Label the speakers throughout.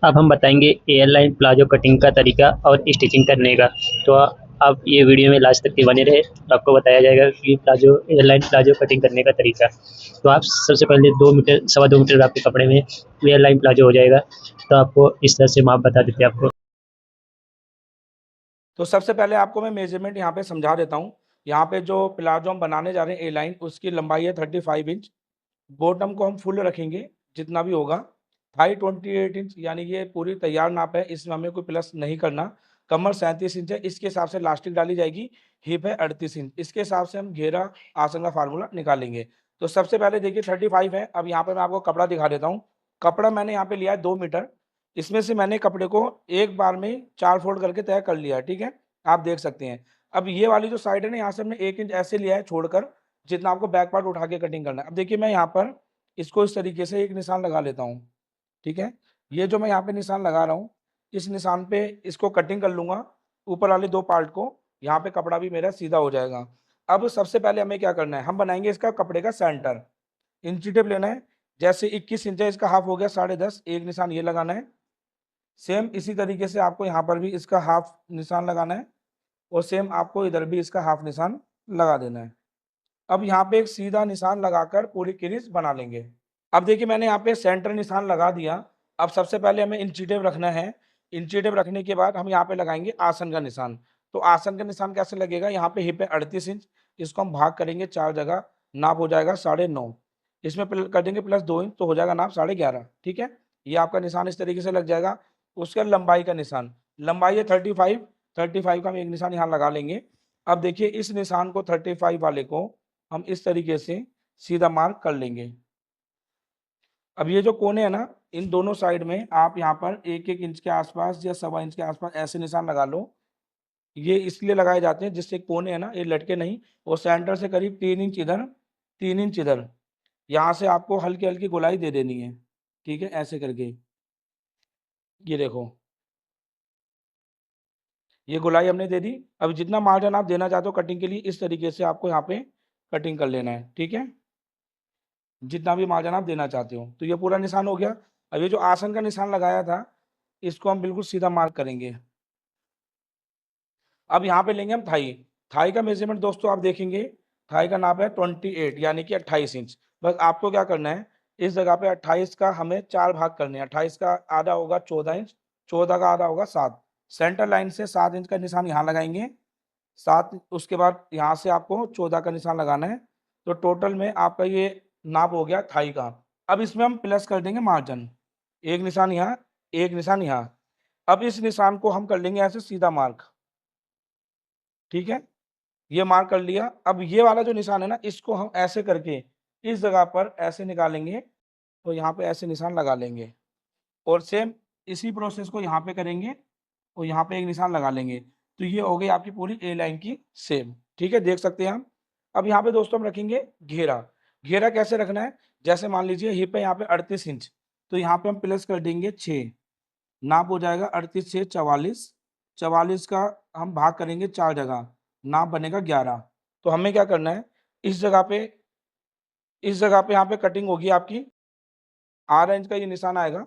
Speaker 1: अब हम बताएंगे एयरलाइन प्लाजो कटिंग का तरीका और स्टिचिंग करने का। तो आप ये वीडियो में लास्ट तक के बने रहे, तो आपको बताया जाएगा कि प्लाजो एयरलाइन प्लाजो कटिंग करने का तरीका। तो आप सबसे पहले 2 मीटर 2.25 मीटर आपके कपड़े में एयरलाइन प्लाजो हो जाएगा। तो आपको इस तरह से माप बता देते हैं आपको।
Speaker 2: तो सबसे पहले आपको मैं मेजरमेंट यहाँ पे समझा देता हूँ। यहाँ पे जो प्लाजो हम बनाने जा रहे हैं ए लाइन, उसकी लंबाई है 35 इंच। बॉटम को हम फुल रखेंगे जितना भी होगा। थाई 28 इंच, यानी ये पूरी तैयार नाप है, इसमें हमें कोई प्लस नहीं करना। कमर 37 इंच है, इसके हिसाब से लास्टिक डाली जाएगी। हिप है 38 इंच, इसके हिसाब से हम घेरा आसन का फार्मूला निकालेंगे। तो सबसे पहले देखिए 35 है। अब यहाँ पे मैं आपको कपड़ा दिखा देता हूँ। कपड़ा मैंने यहाँ पे लिया है 2 मीटर। इसमें से मैंने कपड़े को एक बार में 4 फोल्ड करके तय कर लिया है, ठीक है, आप देख सकते हैं। अब ये वाली जो साइड है ना, यहाँ से हमने 1 इंच ऐसे लिया है छोड़कर, जितना आपको बैक पार्ट उठा के कटिंग करना है। अब देखिए मैं यहाँ पर इसको इस तरीके से एक निशान लगा लेता हूँ, ठीक है। ये जो मैं यहाँ पे निशान लगा रहा हूँ, इस निशान पे इसको कटिंग कर लूंगा, ऊपर वाले 2 पार्ट को। यहाँ पे कपड़ा भी मेरा सीधा हो जाएगा। अब सबसे पहले हमें क्या करना है, हम बनाएंगे इसका कपड़े का सेंटर। इंची टेप लेना है। जैसे 21 इंच है, इसका हाफ हो गया 10.5, एक निशान ये लगाना है। सेम इसी तरीके से आपको यहाँ पर भी इसका हाफ निशान लगाना है, और सेम आपको इधर भी इसका हाफ निशान लगा देना है। अब यहाँ पे एक सीधा निशान लगाकर पूरी क्रीज बना लेंगे। अब देखिए मैंने यहाँ पे सेंटर निशान लगा दिया। अब सबसे पहले हमें इंची टेप रखना है। इंची टेप रखने के बाद हम यहाँ पे लगाएंगे आसन का निशान। तो आसन का निशान कैसे लगेगा, यहाँ पे हिप है 38 इंच, इसको हम भाग करेंगे 4 जगह, नाप हो जाएगा 9.5। इसमें कर देंगे प्लस 2 इंच, तो हो जाएगा नाप 11.5, ठीक है। ये आपका निशान इस तरीके से लग जाएगा। उसके बाद लंबाई का निशान, लंबाई है 35 का हम एक निशान यहाँ लगा लेंगे। अब देखिए इस निशान को 35 वाले को हम इस तरीके से सीधा मार्क कर लेंगे। अब ये जो कोने है ना, इन दोनों साइड में आप यहाँ पर 1-1 इंच के आसपास या 1.25 इंच के आसपास ऐसे निशान लगा लो। ये इसलिए लगाए जाते हैं जिससे कोने है ना ये लटके नहीं, और सेंटर से करीब 3 इंच इधर, 3 इंच इधर। यहाँ से आपको हल्की हल्की गोलाई दे देनी है, ठीक है, ऐसे करके। ये देखो, ये गोलाई हमने दे दी। अब जितना मार्जिन आप देना चाहते हो कटिंग के लिए, इस तरीके से आपको यहाँ पे कटिंग कर लेना है, ठीक है। जितना भी मार्जिन आप देना चाहते हो। तो ये पूरा निशान हो गया। अब ये जो आसन का निशान लगाया था, इसको हम बिल्कुल सीधा मार्क करेंगे। अब यहाँ पे लेंगे हम थाई। थाई का मेजरमेंट दोस्तों आप देखेंगे, थाई का नाप है 28, यानी कि 28 इंच। बस आपको क्या करना है, इस जगह पे 28 का हमें 4 भाग करने हैं। 28 का आधा होगा 14 इंच, 14 का आधा होगा 7। सेंटर लाइन से 7 इंच का निशान यहाँ लगाएंगे, 7। उसके बाद यहाँ से आपको 14 का निशान लगाना है। तो टोटल में आपका ये नाप हो गया थाई का। अब इसमें हम प्लस कर देंगे मार्जिन, एक निशान यहाँ, एक निशान यहाँ। अब इस निशान को हम कर लेंगे ऐसे सीधा मार्क, ठीक है। ये मार्क कर लिया। अब ये वाला जो निशान है ना, इसको हम ऐसे करके इस जगह पर ऐसे निकालेंगे, तो यहाँ पे ऐसे निशान लगा लेंगे। और सेम इसी प्रोसेस को यहाँ पे करेंगे, और यहाँ पे एक निशान लगा लेंगे। तो ये हो गई आपकी पूरी ए लाइन की सेम, ठीक है, देख सकते हैं हम। अब यहाँ पे दोस्तों हम रखेंगे घेरा। घेरा कैसे रखना है, जैसे मान लीजिए हिप है यहाँ पे 38 इंच, तो यहाँ पे हम प्लस कर देंगे 6, नाप हो जाएगा 38 से 44। 44 का हम भाग करेंगे 4 जगह, नाप बनेगा 11। तो हमें क्या करना है, इस जगह पे, इस जगह पे यहाँ पे कटिंग होगी आपकी 8 इंच का ये निशान आएगा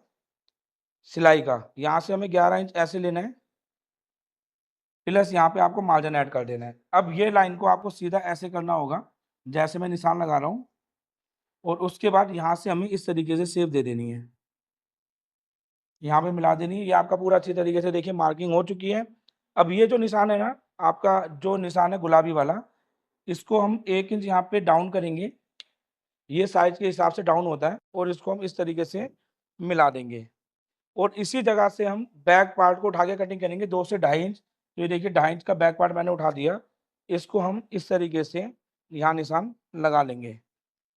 Speaker 2: सिलाई का। यहाँ से हमें 11 इंच ऐसे लेना है, प्लस यहाँ पे आपको मार्जिन ऐड कर देना है। अब ये लाइन को आपको सीधा ऐसे करना होगा, जैसे मैं निशान लगा रहा हूँ, और उसके बाद यहाँ से हमें इस तरीके से शेप दे देनी है, यहाँ पे मिला देनी है। ये आपका पूरा अच्छी तरीके से देखिए मार्किंग हो चुकी है। अब ये जो निशान है ना, आपका जो निशान है गुलाबी वाला, इसको हम 1 इंच यहाँ पे डाउन करेंगे। ये साइज के हिसाब से डाउन होता है, और इसको हम इस तरीके से मिला देंगे। और इसी जगह से हम बैक पार्ट को उठा के कटिंग करेंगे 2 से 2.5 इंच। तो ये देखिए 2.5 इंच का बैक पार्ट मैंने उठा दिया। इसको हम इस तरीके से यहाँ निशान लगा लेंगे।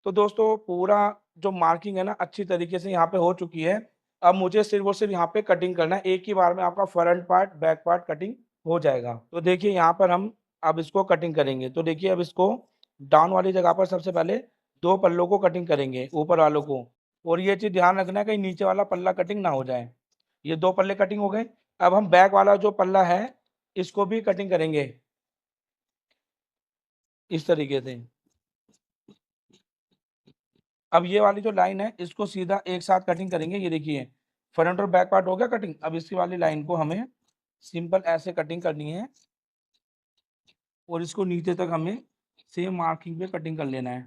Speaker 2: तो दोस्तों पूरा जो मार्किंग है ना, अच्छी तरीके से यहाँ पे हो चुकी है। अब मुझे सिर्फ और सिर्फ यहाँ पे कटिंग करना है, एक ही बार में आपका front part back part cutting हो जाएगा। तो देखिए यहाँ पर हम अब इसको कटिंग करेंगे। तो देखिए अब इसको डाउन वाली जगह पर सबसे पहले 2 पल्लों को कटिंग करेंगे, ऊपर वालों को। और ये चीज़ ध्यान रखना है कहीं नीचे वाला पल्ला कटिंग ना हो जाए। ये 2 पल्ले कटिंग हो गए। अब हम बैक वाला जो पल्ला है, इसको भी कटिंग करेंगे इस तरीके से। अब ये वाली जो लाइन है, इसको सीधा एक साथ कटिंग करेंगे। ये देखिए फ्रंट और बैक पार्ट हो गया कटिंग। अब इसकी वाली लाइन को हमें सिंपल ऐसे कटिंग करनी है और इसको नीचे तक हमें सेम मार्किंग पे कटिंग कर लेना है।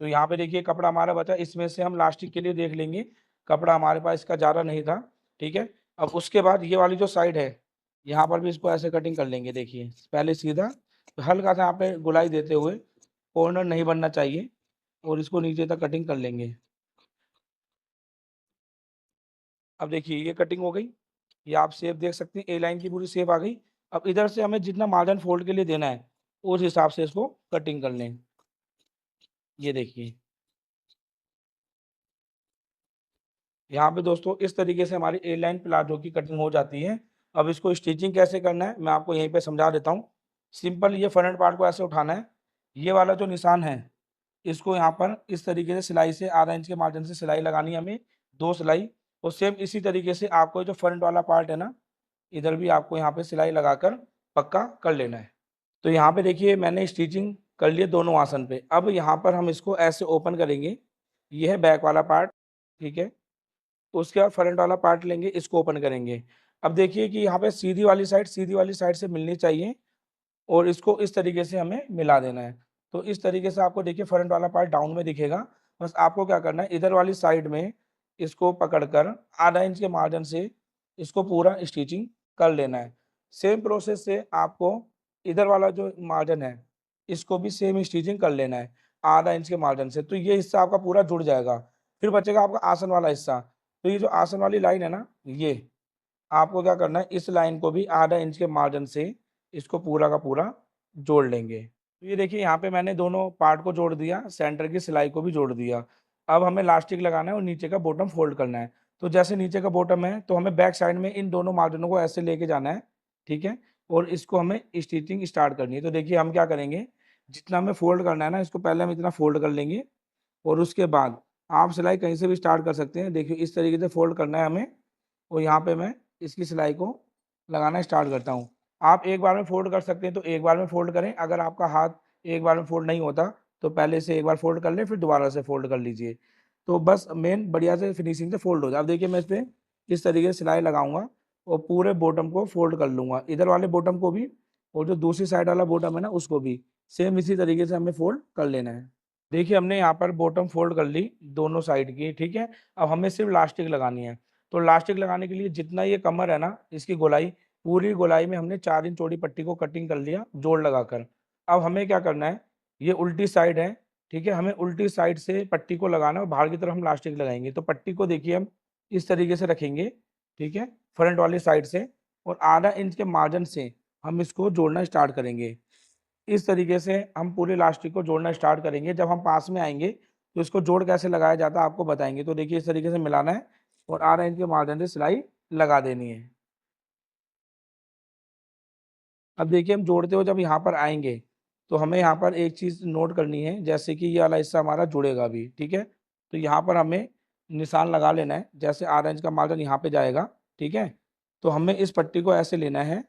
Speaker 2: तो यहाँ पे देखिए कपड़ा हमारा बचा, इसमें से हम लास्टिक के लिए देख लेंगे, कपड़ा हमारे पास इसका ज़्यादा नहीं था, ठीक है। अब उसके बाद ये वाली जो साइड है यहाँ पर भी इसको ऐसे कटिंग कर लेंगे। देखिए पहले सीधा, तो हल्का सा यहाँ पे गुलाई देते हुए, कॉर्नर नहीं बनना चाहिए, और इसको नीचे तक कटिंग कर लेंगे। अब देखिए ये कटिंग हो गई, ये आप शेप देख सकते हैं, ए लाइन की पूरी शेप आ गई। अब इधर से हमें जितना मार्जिन फोल्ड के लिए देना है उस हिसाब से इसको कटिंग कर लें। ये देखिए यहाँ पे दोस्तों इस तरीके से हमारी ए लाइन प्लाजो की कटिंग हो जाती है। अब इसको स्टिचिंग कैसे करना है मैं आपको यहीं पे समझा देता हूँ। सिंपल ये फ्रंट पार्ट को ऐसे उठाना है, ये वाला जो निशान है इसको यहाँ पर इस तरीके से सिलाई से आधा इंच के मार्जिन से सिलाई लगानी है हमें, 2 सिलाई। और सेम इसी तरीके से आपको जो फ्रंट वाला पार्ट है ना, इधर भी आपको यहाँ पे सिलाई लगाकर पक्का कर लेना है। तो यहाँ पे देखिए मैंने स्टिचिंग कर लिए दोनों आसन पे। अब यहाँ पर हम इसको ऐसे ओपन करेंगे, ये है बैक वाला पार्ट, ठीक है। उसके बाद फ्रंट वाला पार्ट लेंगे, इसको ओपन करेंगे। अब देखिए कि यहाँ पे सीधी वाली साइड से मिलनी चाहिए, और इसको इस तरीके से हमें मिला देना है। तो इस तरीके से आपको देखिए फ्रंट वाला पार्ट डाउन में दिखेगा। बस आपको क्या करना है, इधर वाली साइड में इसको पकड़कर आधा इंच के मार्जिन से इसको पूरा स्टिचिंग कर लेना है। सेम प्रोसेस से आपको इधर वाला जो मार्जिन है इसको भी सेम स्टिचिंग कर लेना है आधा इंच के मार्जिन से। तो ये हिस्सा आपका पूरा जुड़ जाएगा। फिर बचेगा आपका आसन वाला हिस्सा। तो ये जो आसन वाली लाइन है ना, ये आपको क्या करना है, इस लाइन को भी आधा इंच के मार्जिन से इसको पूरा का पूरा जोड़ लेंगे। तो ये देखिए यहाँ पे मैंने दोनों पार्ट को जोड़ दिया, सेंटर की सिलाई को भी जोड़ दिया। अब हमें लास्टिक लगाना है और नीचे का बॉटम फोल्ड करना है। तो जैसे नीचे का बॉटम है तो हमें बैक साइड में इन दोनों मार्जिनों को ऐसे लेके जाना है, ठीक है। और इसको हमें स्टिचिंग स्टार्ट करनी है। तो देखिए हम क्या करेंगे, जितना हमें फोल्ड करना है ना, इसको पहले हम इतना फोल्ड कर लेंगे, और उसके बाद आप सिलाई कहीं से भी स्टार्ट कर सकते हैं। देखिए इस तरीके से फोल्ड करना है हमें, और यहाँ पे मैं इसकी सिलाई को लगाना स्टार्ट करता हूँ। आप एक बार में फोल्ड कर सकते हैं तो एक बार में फोल्ड करें, अगर आपका हाथ एक बार में फोल्ड नहीं होता तो पहले से एक बार फोल्ड कर लें, फिर दोबारा से फोल्ड कर लीजिए। तो बस मेन बढ़िया से फिनिशिंग से फोल्ड हो जाए। अब देखिए मैं इस पर इस तरीके से सिलाई लगाऊंगा और पूरे बॉटम को फोल्ड कर लूँगा, इधर वाले बॉटम को भी, और जो दूसरी साइड वाला बॉटम है ना उसको भी सेम इसी तरीके से हमें फोल्ड कर लेना है। देखिए हमने यहाँ पर बॉटम फोल्ड कर ली दोनों साइड की, ठीक है। अब हमें सिर्फ लास्टिक लगानी है। तो लास्टिक लगाने के लिए जितना ये कमर है ना, इसकी गोलाई, पूरी गोलाई में हमने 4 इंच चौड़ी पट्टी को कटिंग कर लिया जोड़ लगाकर। अब हमें क्या करना है, ये उल्टी साइड है, ठीक है, हमें उल्टी साइड से पट्टी को लगाना है और बाहर की तरफ हम लास्टिक लगाएंगे। तो पट्टी को देखिए हम इस तरीके से रखेंगे, ठीक है, फ्रंट वाली साइड से, और आधा इंच के मार्जिन से हम इसको जोड़ना स्टार्ट करेंगे। इस तरीके से हम पूरे इलास्टिक को जोड़ना स्टार्ट करेंगे। जब हम पास में आएंगे तो इसको जोड़ कैसे लगाया जाता है आपको बताएंगे। तो देखिए इस तरीके से मिलाना है और आधा इंच के मार्जिन से सिलाई लगा देनी है। अब देखिए हम जोड़ते हुए जब यहाँ पर आएंगे तो हमें यहाँ पर एक चीज़ नोट करनी है, जैसे कि ये वाला हिस्सा हमारा जुड़ेगा भी, ठीक है। तो यहाँ पर हमें निशान लगा लेना है, जैसे आधा इंच का मार्जिन यहाँ पे जाएगा, ठीक है। तो हमें इस पट्टी को ऐसे लेना है,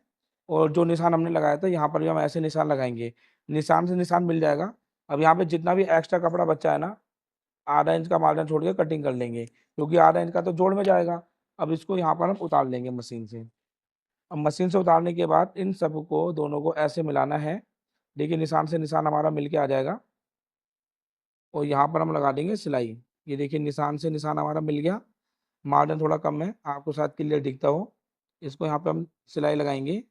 Speaker 2: और जो निशान हमने लगाया था यहाँ पर भी हम ऐसे निशान लगाएंगे, निशान से निशान मिल जाएगा। अब यहाँ पे जितना भी एक्स्ट्रा कपड़ा बचा है ना, आधा इंच का मार्जिन छोड़ के कटिंग कर लेंगे, क्योंकि आधा इंच का तो जोड़ में जाएगा। अब इसको यहाँ पर हम उतार लेंगे मशीन से। अब मशीन से उतारने के बाद इन सबको दोनों को ऐसे मिलाना है। देखिए निशान से निशान हमारा मिल के आ जाएगा, और यहाँ पर हम लगा देंगे सिलाई। ये देखिए निशान से निशान हमारा मिल गया, मार्जिन थोड़ा कम है, आपको शायद क्लियर दिखता हो। इसको यहाँ पे हम सिलाई लगाएंगे।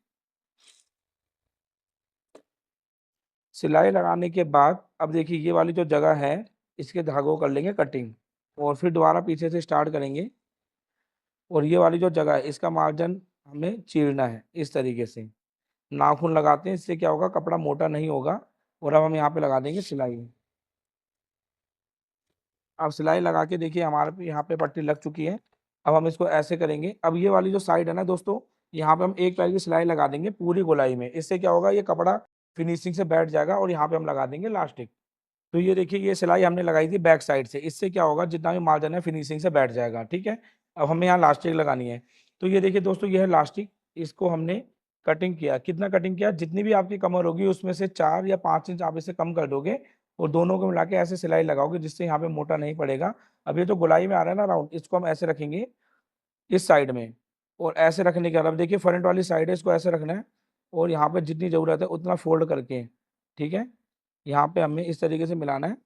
Speaker 2: सिलाई लगाने के बाद अब देखिए ये वाली जो जगह है इसके धागों कर लेंगे कटिंग, और फिर दोबारा पीछे से स्टार्ट करेंगे। और ये वाली जो जगह है इसका मार्जिन हमें चीरना है इस तरीके से, नाखून लगाते हैं, इससे क्या होगा, कपड़ा मोटा नहीं होगा। और अब हम यहाँ पे लगा देंगे सिलाई। अब सिलाई लगा के देखिए हमारे पे यहाँ पे पट्टी लग चुकी है। अब हम इसको ऐसे करेंगे। अब ये वाली जो साइड है ना दोस्तों, यहाँ पे हम एक पैर की सिलाई लगा देंगे पूरी गोलाई में, इससे क्या होगा, ये कपड़ा फिनिशिंग से बैठ जाएगा। और यहाँ पे हम लगा देंगे लास्टिक। तो ये देखिए ये सिलाई हमने लगाई थी बैक साइड से, इससे क्या होगा, जितना भी मार्जिन है फिनिशिंग से बैठ जाएगा, ठीक है। अब हमें यहाँ लास्टिक लगानी है। तो ये देखिए दोस्तों ये है लास्टिक, इसको हमने कटिंग किया। कितना कटिंग किया, जितनी भी आपकी कमर होगी उसमें से 4 या 5 इंच आप इसे कम कर दोगे, और दोनों को मिला के ऐसे सिलाई लगाओगे जिससे यहाँ पे मोटा नहीं पड़ेगा। अब ये जो गोलाई में आ रहा है ना राउंड, इसको हम ऐसे रखेंगे इस साइड में, और ऐसे रखने के बाद अब देखिए फ्रंट वाली साइड है, इसको ऐसे रखना है और यहाँ पे जितनी ज़रूरत है उतना फोल्ड करके, ठीक है, यहाँ पे हमें इस तरीके से मिलाना है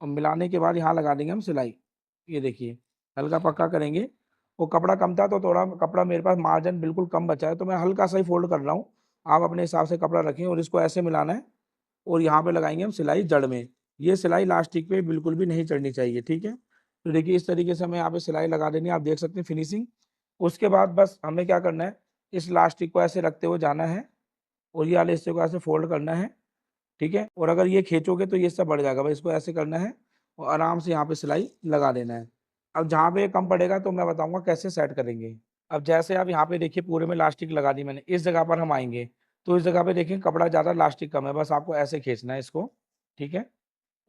Speaker 2: और मिलाने के बाद यहाँ लगा देंगे हम सिलाई। ये देखिए हल्का पक्का करेंगे। वो कपड़ा कम था तो थोड़ा कपड़ा मेरे पास मार्जिन बिल्कुल कम बचा है तो मैं हल्का सा ही फोल्ड कर रहा हूँ। आप अपने हिसाब से कपड़ा रखें और इसको ऐसे मिलाना है और यहाँ पे लगाएंगे हम सिलाई जड़ में। ये सिलाई लास्टिक पे बिल्कुल भी नहीं चढ़नी चाहिए, ठीक है। तो देखिए इस तरीके से हमें यहाँ पे सिलाई लगा देनी है, आप देख सकते हैं फिनिशिंग। उसके बाद बस हमें क्या करना है, इस लास्टिक को ऐसे रखते हुए जाना है और ये वाले हिस्से को ऐसे फोल्ड करना है, ठीक है। और अगर ये खींचोगे तो ये सब बढ़ जाएगा, भाई इसको ऐसे करना है और आराम से यहाँ पे सिलाई लगा देना है। अब जहाँ पे कम पड़ेगा तो मैं बताऊंगा कैसे सेट करेंगे। अब जैसे आप यहाँ पे देखिए पूरे में लास्टिक लगा दी मैंने, इस जगह पर हम आएंगे तो इस जगह पे देखिए कपड़ा ज़्यादा लास्टिक कम है, बस आपको ऐसे खींचना है इसको, ठीक है।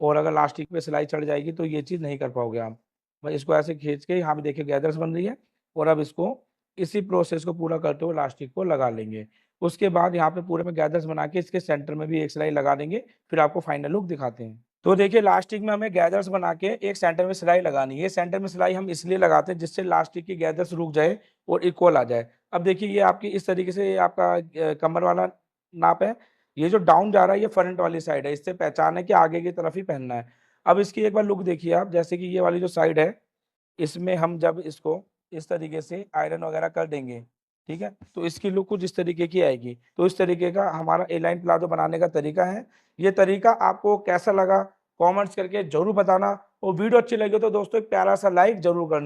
Speaker 2: और अगर लास्टिक पे सिलाई चढ़ जाएगी तो ये चीज़ नहीं कर पाओगे आप। भाई इसको ऐसे खींच के यहाँ पे देखिए गैदर्स बन रही है और अब इसको इसी प्रोसेस को पूरा करते हुए लास्टिक को लगा लेंगे। उसके बाद यहाँ पे पूरे में गैदर्स बना के इसके सेंटर में भी एक सिलाई लगा देंगे, फिर आपको फाइनल लुक दिखाते हैं। तो देखिए लास्टिक में हमें गैदर्स बना के एक सेंटर में सिलाई लगानी है। सेंटर में सिलाई हम इसलिए लगाते हैं जिससे लास्टिक की गैदर्स रुक जाए और इक्वल आ जाए। अब देखिए ये आपकी इस तरीके से आपका कमर वाला नाप है, ये जो डाउन जा रहा है ये फ्रंट वाली साइड है, इससे पहचान है कि आगे की तरफ ही पहनना है। अब इसकी एक बार लुक देखिए आप, जैसे कि ये वाली जो साइड है इसमें हम जब इसको इस तरीके से आयरन वगैरह कर देंगे, ठीक है, तो इसकी लुक कुछ इस तरीके की आएगी। तो इस तरीके का हमारा ए लाइन प्लाजो बनाने का तरीका है। ये तरीका आपको कैसा लगा कमेंट्स करके जरूर बताना और वीडियो अच्छी लगी तो दोस्तों एक प्यारा सा लाइक जरूर करना।